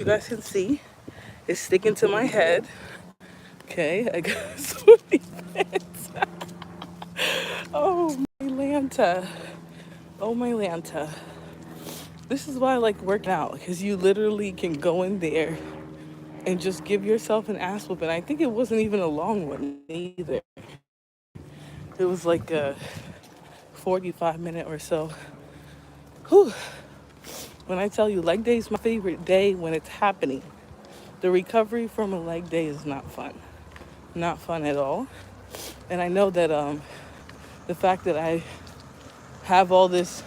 You guys can see it's sticking to my head. Okay, I got so many bits. Oh my Lanta. Oh my Lanta. This is why I like working out, because you literally can go in there and just give yourself an ass whooping. I think it wasn't even a long one either. It was like a 45-minute or so. Whew. When I tell you leg day is my favorite day when it's happening, the recovery from a leg day is not fun. Not fun at all. And I know that the fact that I have all this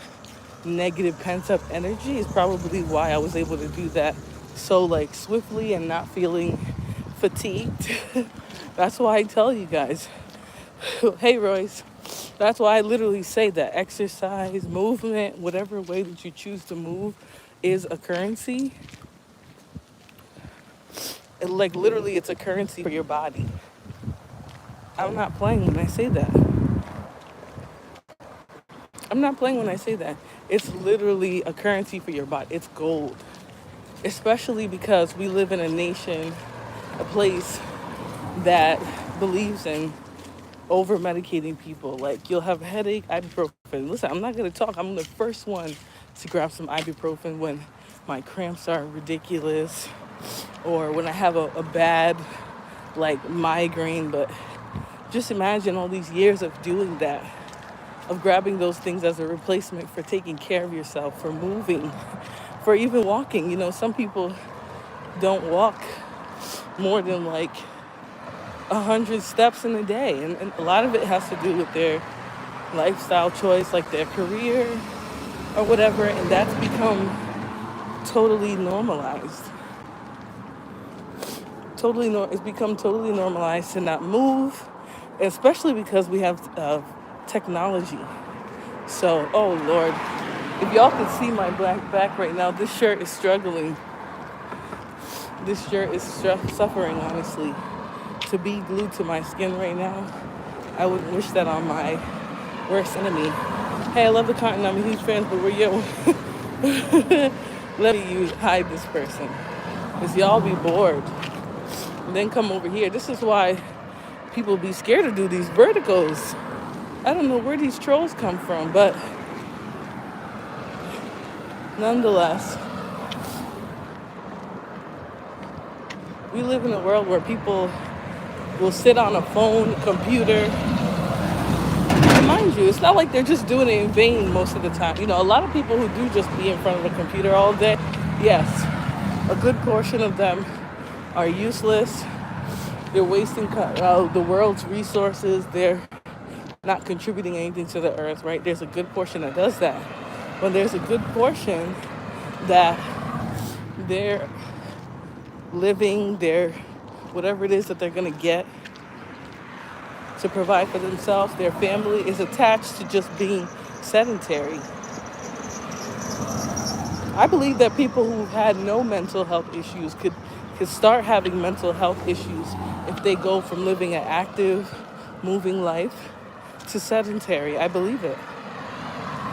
negative pent up energy is probably why I was able to do that so like swiftly and not feeling fatigued. That's why I tell you guys, hey Royce, that's why I literally say that exercise, movement, whatever way that you choose to move is a currency. And like literally it's a currency for your body. I'm not playing when I say that. I'm not playing when I say that. It's literally a currency for your body. It's gold. Especially because we live in a nation, a place that believes in over medicating people. Like you'll have a headache, ibuprofen. Listen, I'm not gonna talk. I'm the first one to grab some ibuprofen when my cramps are ridiculous or when I have a bad like migraine. But just imagine all these years of doing that, of grabbing those things as a replacement for taking care of yourself, for moving, for even walking. You know, some people don't walk more than like 100 steps in a day. And a lot of it has to do with their lifestyle choice, like their career or whatever. And that's become totally normalized. It's become totally normalized to not move, especially because we have technology. So, oh Lord, if y'all could see my black back right now, this shirt is struggling. This shirt is suffering, honestly. To be glued to my skin right now, I would wish that on my worst enemy. Hey, I love the content. I'm a huge fan, but where you? Let me hide this person, because y'all be bored. And then come over here. This is why people be scared to do these verticals. I don't know where these trolls come from, but nonetheless, we live in a world where people will sit on a phone, computer. And mind you, it's not like they're just doing it in vain most of the time. You know, a lot of people who do just be in front of a computer all day, yes, a good portion of them are useless. They're wasting the world's resources. They're not contributing anything to the earth, right? There's a good portion that does that. But there's a good portion that they're living, their whatever it is that they're going to get to provide for themselves, their family is attached to just being sedentary. I believe that people who've had no mental health issues could start having mental health issues if they go from living an active, moving life to sedentary. I believe it.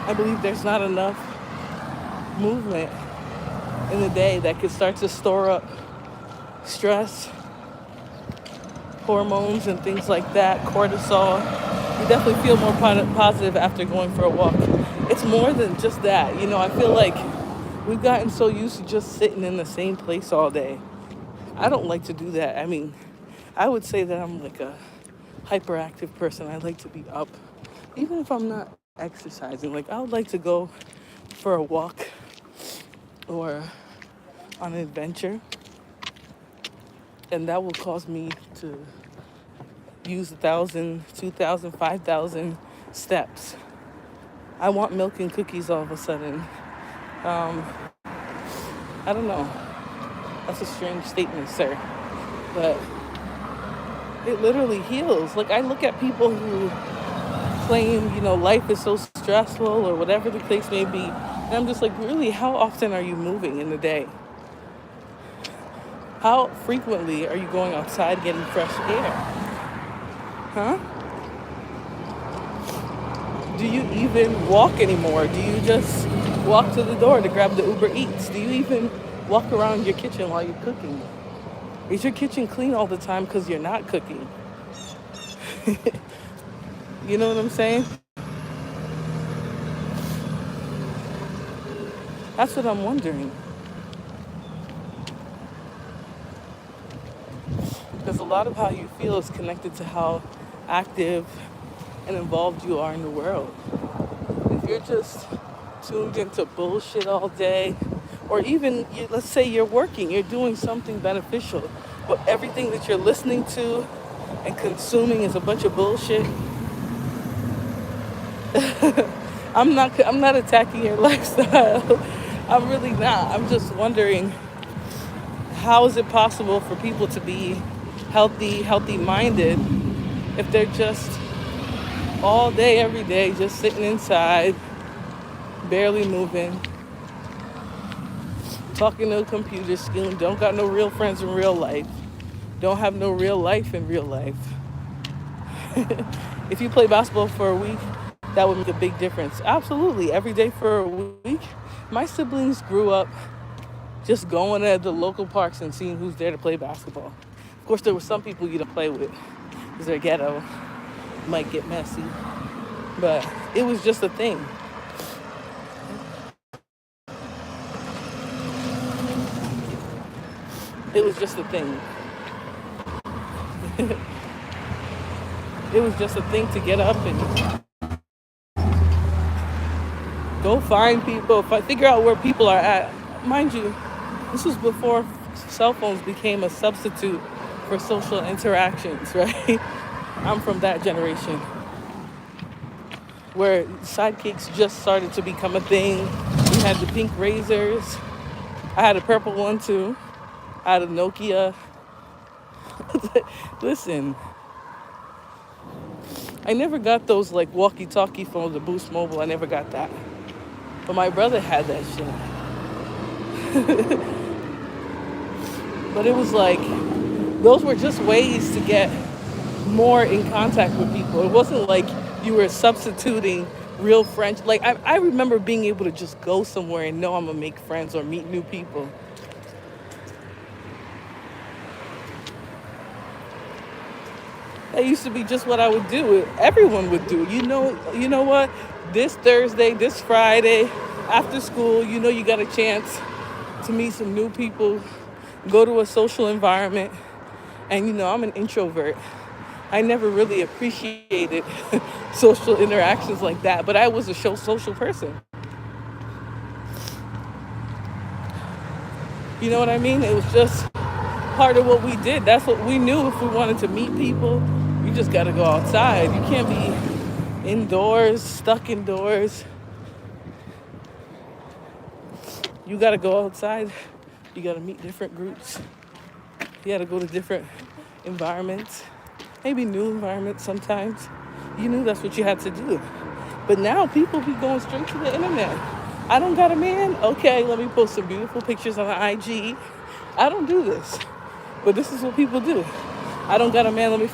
I believe there's not enough movement in the day that could start to store up stress, hormones and things like that, cortisol. You definitely feel more positive after going for a walk. It's more than just that. You know, I feel like we've gotten so used to just sitting in the same place all day. I don't like to do that. I mean, I would say that I'm like a hyperactive person. I like to be up, even if I'm not exercising. Like, I would like to go for a walk or on an adventure, and that will cause me to use 1,000, 2,000, 5,000 steps. I want milk and cookies all of a sudden. I don't know. That's a strange statement, sir. But it literally heals. Like, I look at people who claim, you know, life is so stressful or whatever the case may be. And I'm just like, really, how often are you moving in the day? How frequently are you going outside getting fresh air? Huh? Do you even walk anymore? Do you just walk to the door to grab the Uber Eats? Do you even walk around your kitchen while you're cooking? Is your kitchen clean all the time because you're not cooking? You know what I'm saying? That's what I'm wondering. Because a lot of how you feel is connected to how active and involved you are in the world. If you're just tuned into bullshit all day, or even let's say you're working, you're doing something beneficial, but everything that you're listening to and consuming is a bunch of bullshit. I'm not attacking your lifestyle. I'm really not. I'm just wondering, how is it possible for people to be healthy minded if they're just all day every day just sitting inside, barely moving, talking to a computer screen, don't got no real friends in real life, don't have no real life in real life. If you play basketball for a week, that would make a big difference. Absolutely. Every day for a week. My siblings grew up just going to the local parks and seeing who's there to play basketball. Of course, there were some people you don't play with because they're ghetto, might get messy, but it was just a thing. It was just a thing. It was just a thing to get up and go find people, figure out where people are at. Mind you, this was before cell phones became a substitute for social interactions, right? I'm from that generation where sidekicks just started to become a thing. We had the pink razors. I had a purple one too. I had a Nokia. Listen, I never got those like walkie-talkie phones, the Boost Mobile. I never got that. But my brother had that shit. But it was like, those were just ways to get more in contact with people. It wasn't like you were substituting real friends. Like, I remember being able to just go somewhere and know I'm going to make friends or meet new people. That used to be just what I would do. Everyone would do. You know what? This Thursday, this Friday, after school, you got a chance to meet some new people, go to a social environment. And I'm an introvert. I never really appreciated social interactions like that, but I was a social person. You know what I mean? It was just part of what we did. That's what we knew. If we wanted to meet people, you just got to go outside. You can't be indoors, stuck indoors. You got to go outside. You got to meet different groups. You got to go to different environments, maybe new environments sometimes. You knew that's what you had to do. But now people be going straight to the internet. I don't got a man? Okay, let me post some beautiful pictures on the IG. I don't do this, but this is what people do. I don't got a man, let me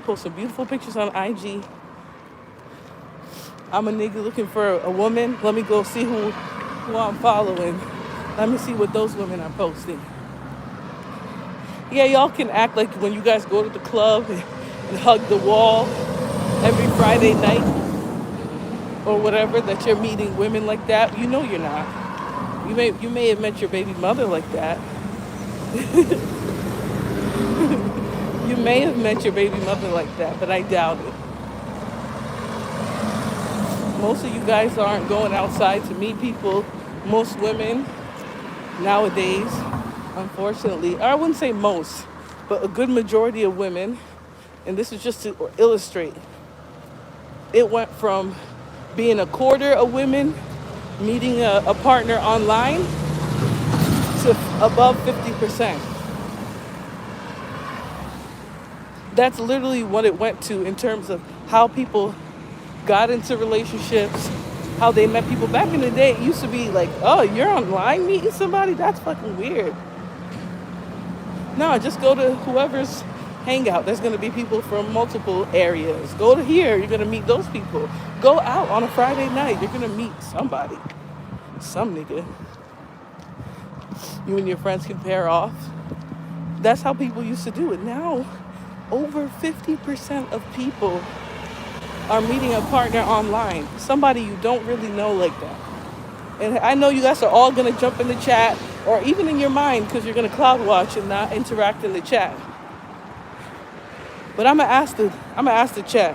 post some beautiful pictures on IG. I'm a nigga looking for a woman. Let me go see who I'm following. Let me see what those women are posting. Yeah, y'all can act like when you guys go to the club and hug the wall every Friday night or whatever, that you're meeting women like that. You know you're not. You may have met your baby mother like that. You may have met your baby mother like that, but I doubt it. Most of you guys aren't going outside to meet people. Most women nowadays, unfortunately, or I wouldn't say most, but a good majority of women, and this is just to illustrate, it went from being a quarter of women meeting a partner online to above 50%. That's literally what it went to in terms of how people got into relationships, how they met people. Back in the day, it used to be like, oh, you're online meeting somebody? That's fucking weird. No, just go to whoever's hangout. There's going to be people from multiple areas. Go to here. You're going to meet those people. Go out on a Friday night. You're going to meet somebody. Some nigga. You and your friends can pair off. That's how people used to do it. Now, over 50% of people are meeting a partner online. Somebody you don't really know like that. And I know you guys are all going to jump in the chat or even in your mind because you're going to cloud watch and not interact in the chat. But I'm gonna ask the chat,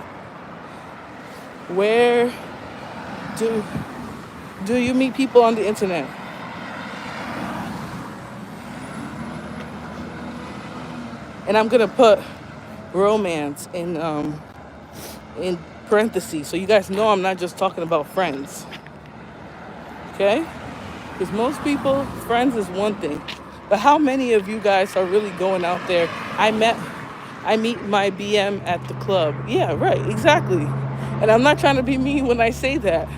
where do you meet people on the internet? And I'm gonna put romance in parentheses so you guys know I'm not just talking about friends. Okay? Because most people, friends is one thing. But how many of you guys are really going out there? I meet my BM at the club. Yeah, right, exactly. And I'm not trying to be mean when I say that.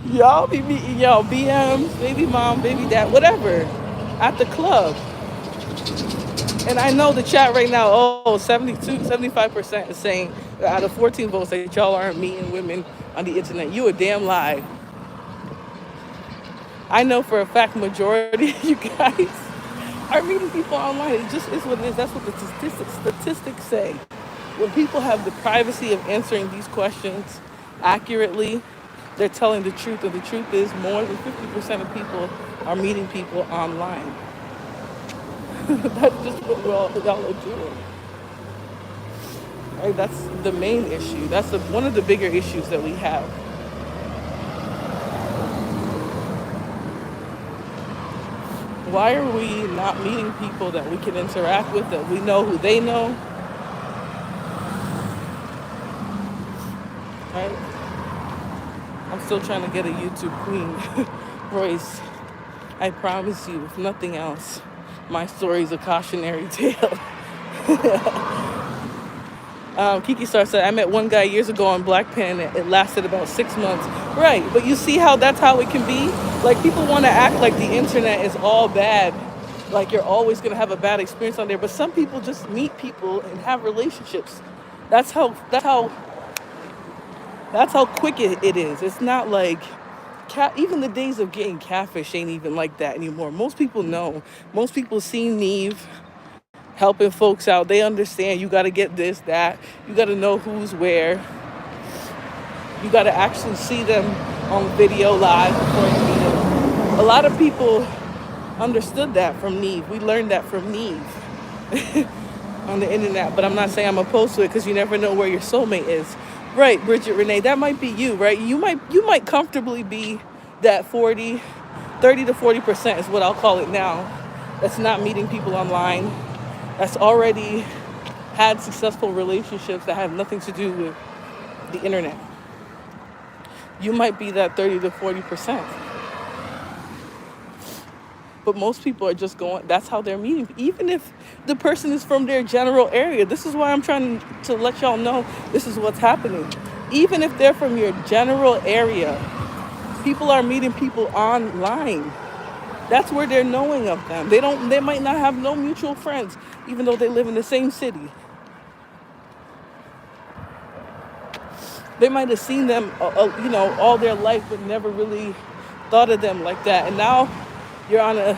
Y'all be meeting y'all BMs, baby mom, baby dad, whatever, at the club. And I know the chat right now, 75% is saying out of 14 votes that y'all aren't meeting women on the internet. You a damn lie. I know for a fact majority of you guys are meeting people online. It just is what it is. That's what the statistics say. When people have the privacy of answering these questions accurately, they're telling the truth. And the truth is more than 50% of people are meeting people online. That's just what y'all are doing. Right? That's the main issue. That's one of the bigger issues that we have. Why are we not meeting people that we can interact with, that we know who they know? Right? I'm still trying to get a YouTube queen. Royce, I promise you, if nothing else, my story is a cautionary tale. Kiki Star said, I met one guy years ago on Black Pen. It lasted about 6 months. Right, but you see how that's how it can be? Like, people want to act like the internet is all bad. Like, you're always going to have a bad experience on there. But some people just meet people and have relationships. That's how quick it is. It's not like, even the days of getting catfish ain't even like that anymore. Most people know. Most people see Neve helping folks out. They understand you got to get this, that. You got to know who's where. You got to actually see them on video live before you meet them. A lot of people understood that from Neve. We learned that from Neve on the internet. But I'm not saying I'm opposed to it because you never know where your soulmate is. Right, Bridget Renee, that might be you, right? You might comfortably be that 30 to 40% is what I'll call it now. That's not meeting people online. That's already had successful relationships that have nothing to do with the internet. You might be that 30 to 40%. But most people are just going, that's how they're meeting. Even if the person is from their general area. This is why I'm trying to let y'all know this is what's happening. Even if they're from your general area, people are meeting people online. That's where they're knowing of them. They might not have no mutual friends, even though they live in the same city. They might have seen them, all their life, but never really thought of them like that. And now you're on a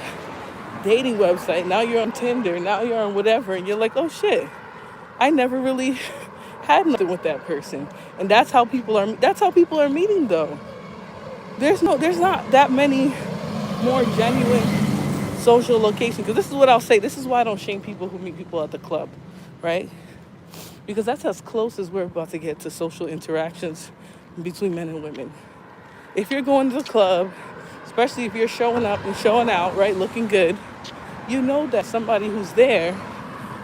dating website. Now you're on Tinder. Now you're on whatever. And you're like, oh shit, I never really had nothing with that person. And that's how people are meeting though. There's not that many more genuine social locations. Because this is what I'll say. This is why I don't shame people who meet people at the club, right? Because that's as close as we're about to get to social interactions between men and women. If you're going to the club, especially if you're showing up and showing out, right, looking good, you know that somebody who's there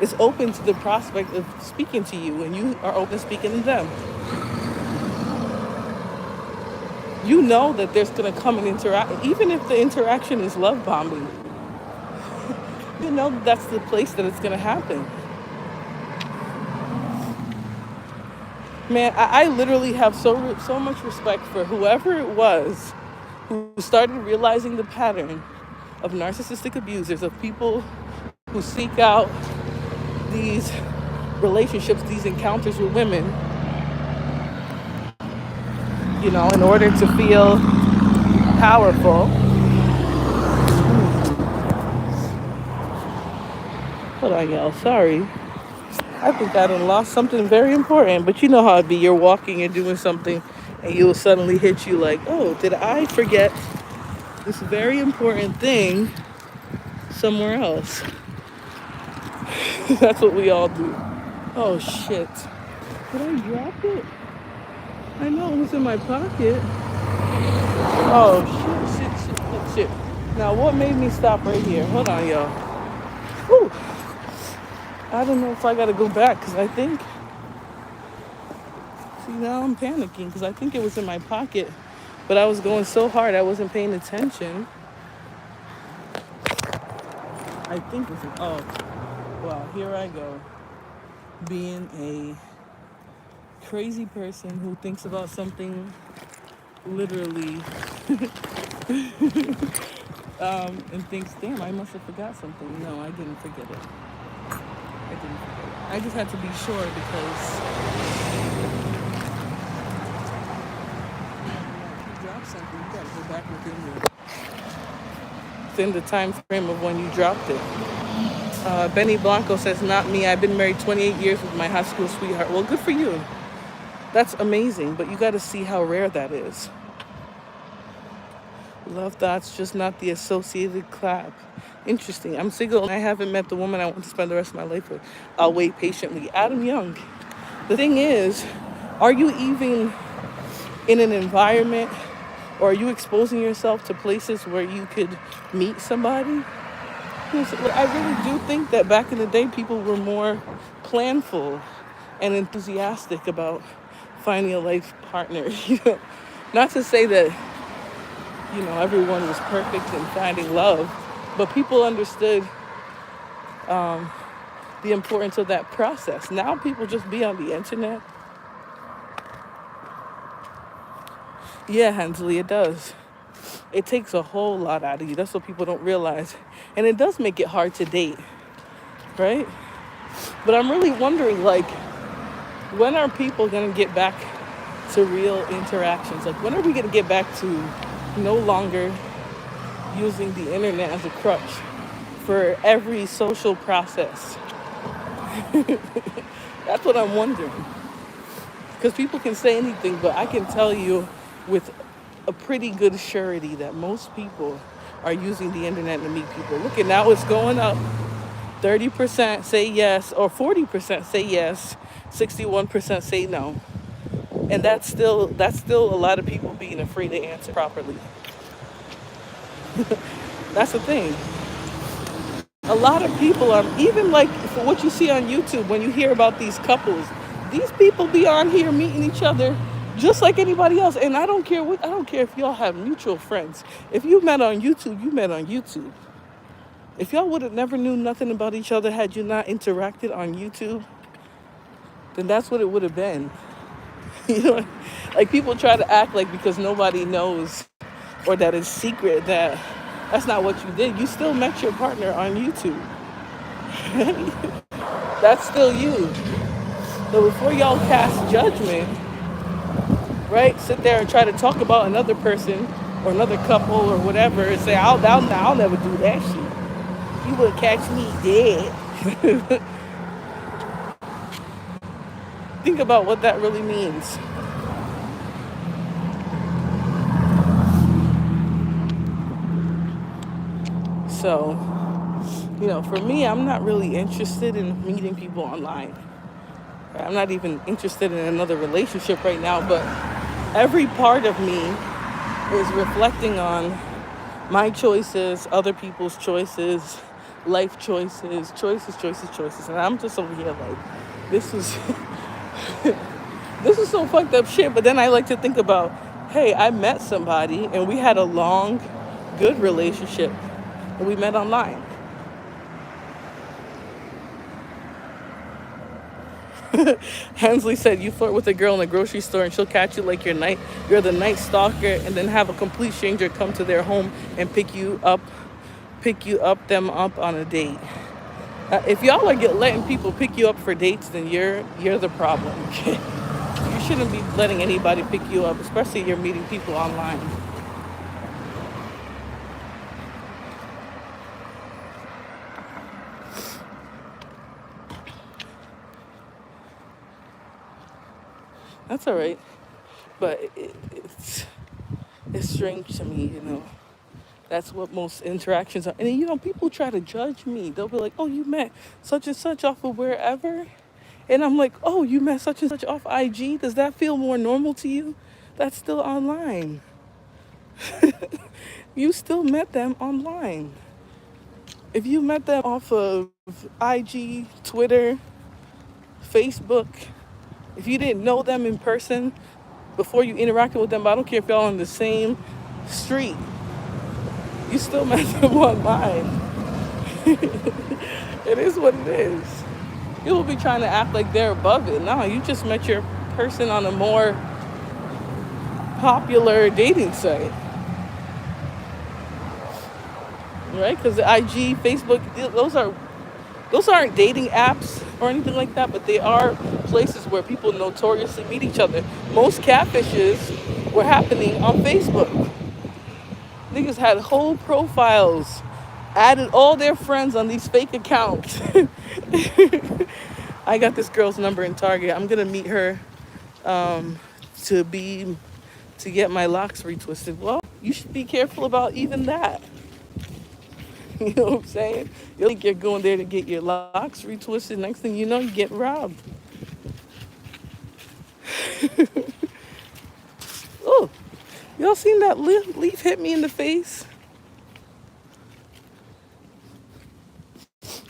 is open to the prospect of speaking to you, and you are open to speaking to them. You know that there's going to come an interaction, even if the interaction is love bombing. You know that's the place that it's going to happen. Man, I literally have so much respect for whoever it was who started realizing the pattern of narcissistic abusers, of people who seek out these relationships, these encounters with women, in order to feel powerful. Hold on, y'all. Sorry. I think I done lost something very important, but you know how it be. You're walking and doing something, and you will suddenly hit you like, oh, did I forget this very important thing somewhere else? That's what we all do. Oh, shit. Did I drop it? I know it was in my pocket. Oh, shit. Now, what made me stop right here? Hold on, y'all. Whew. I don't know if I gotta go back, because I think... See, now I'm panicking, because I think it was in my pocket. But I was going so hard, I wasn't paying attention. I think it's... Oh, well, here I go. Being a crazy person who thinks about something literally and thinks, damn, I must have forgot something. No, I didn't forget it. I just had to be sure because if you drop something, you gotta go back within the time frame of when you dropped it. Benny Blanco says, not me. I've been married 28 years with my high school sweetheart. Well, good for you. That's amazing, but you got to see how rare that is. Love thoughts, just not the associated clap. Interesting. I'm single and I haven't met the woman I want to spend the rest of my life with. I'll wait patiently. Adam Young. The thing is, are you even in an environment or are you exposing yourself to places where you could meet somebody? I really do think that back in the day, people were more planful and enthusiastic about finding a life partner. Not to say that, everyone was perfect in finding love, but people understood the importance of that process. Now people just be on the internet. Yeah, Hensley, it does. It takes a whole lot out of you. That's what people don't realize. And it does make it hard to date, right? But I'm really wondering, when are people going to get back to real interactions? When are we going to get back to no longer using the internet as a crutch for every social process? That's what I'm wondering. Because people can say anything, but I can tell you with a pretty good surety that most people are using the internet to meet people. Look at now, it's going up. 30% say yes, or 40% say yes, 61% say no. And that's still a lot of people being afraid to answer properly. That's the thing. A lot of people are, even for what you see on YouTube, when you hear about these couples, these people be on here meeting each other just like anybody else. And I don't care if y'all have mutual friends. If you met on YouTube, you met on YouTube. If y'all would have never knew nothing about each other had you not interacted on YouTube, then that's what it would have been. People try to act like because nobody knows or that it's secret that's not what you did. You still met your partner on YouTube. That's still you. So before y'all cast judgment, right, sit there and try to talk about another person or another couple or whatever and say, I'll never do that shit. You would catch me dead. Think about what that really means. So, for me, I'm not really interested in meeting people online. I'm not even interested in another relationship right now, but every part of me is reflecting on my choices, other people's choices, life choices. And I'm just over here this is this is so fucked up shit. But then I like to think about, hey, I met somebody and we had a long, good relationship and we met online. Hensley said, you flirt with a girl in the grocery store and she'll catch you like you're the night stalker, and then have a complete stranger come to their home and pick you up on a date. If y'all are letting people pick you up for dates, then you're the problem. Okay? You shouldn't be letting anybody pick you up, especially if you're meeting people online. That's all right. But it's strange to me, you know. That's what most interactions are. And you know, people try to judge me. They'll be like, "Oh, you met such and such off of wherever," and I'm like, "Oh, you met such and such off IG. Does that feel more normal to you? That's still online. You still met them online. If you met them off of IG, Twitter, Facebook, if you didn't know them in person before you interacted with them, I don't care if y'all on the same street, you still met them online. It is what it is. People be trying to act like they're above it. No, you just met your person on a more popular dating site, right? Because the IG, Facebook, those aren't dating apps or anything like that, but they are places where people notoriously meet each other. Most catfishes were happening on Facebook. Niggas had whole profiles, added all their friends on these fake accounts. I got this girl's number in Target. I'm gonna meet her um, to be to get my locks retwisted. Well, you should be careful about even that. You know what I'm saying? You think you're going there to get your locks retwisted. Next thing you know, you get robbed. Oh, y'all seen that leaf hit me in the face?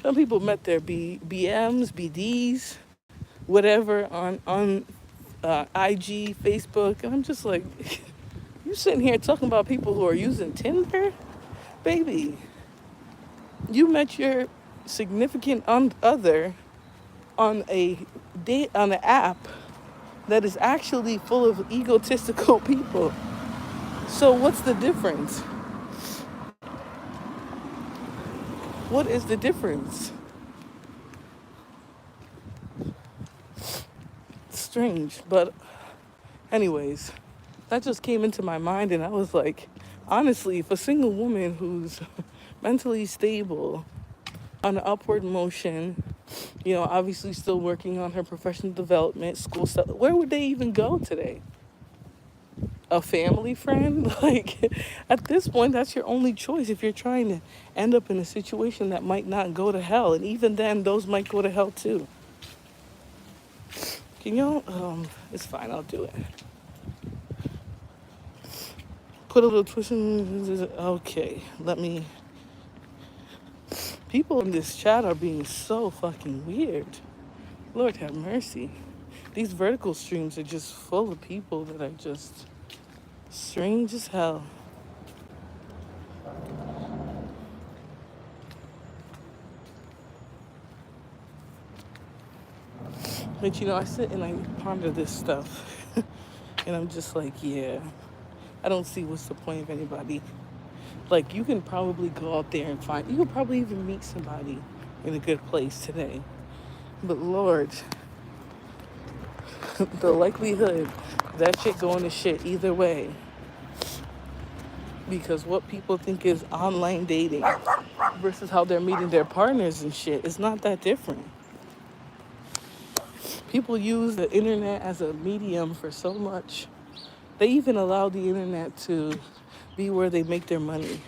Some people met their BMs, BDs, whatever on IG, Facebook, and I'm just like, you sitting here talking about people who are using Tinder, baby. You met your significant other on a date on an app that is actually full of egotistical people. So what's the difference? What is the difference? Strange, but anyways, that just came into my mind, and I was like, honestly, if a single woman who's mentally stable, on an upward motion, you know, obviously still working on her professional development, school stuff, where would they even go today? A family friend? Like, at this point, that's your only choice if you're trying to end up in a situation that might not go to hell. And even then, those might go to hell too. Can y'all, it's fine, I'll do it. Put a little twist in, okay, let me, people in this chat are being so fucking weird. Lord have mercy. These vertical streams are just full of people that are just strange as hell. But you know, I sit and I ponder this stuff. And I'm just like, yeah, I don't see what's the point of anybody. Like, you can probably go out there and you could probably even meet somebody in a good place today. But Lord, the likelihood that shit going to shit either way. Because what people think is online dating versus how they're meeting their partners and shit is not that different. People use the internet as a medium for so much. They even allow the internet to be where they make their money.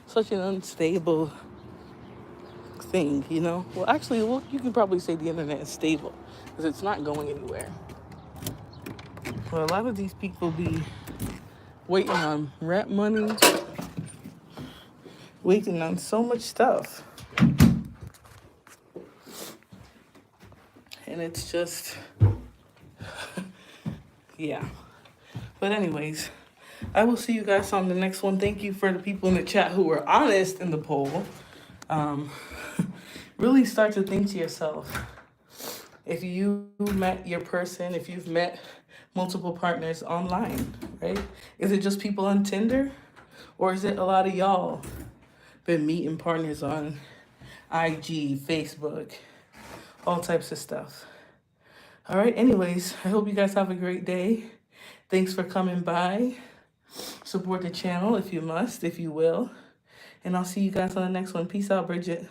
Such an unstable thing, you know? Well, actually, you can probably say the internet is stable because it's not going anywhere. But a lot of these people be waiting on rent money, waiting on so much stuff. And it's just, yeah. But anyways, I will see you guys on the next one. Thank you for the people in the chat who were honest in the poll. Really start to think to yourself, if you met your person, if you've met multiple partners online, right? Is it just people on Tinder? Or is it a lot of y'all been meeting partners on IG, Facebook, all types of stuff? All right, anyways, I hope you guys have a great day. Thanks for coming by. Support the channel if you must, if you will. And I'll see you guys on the next one. Peace out, Bridget.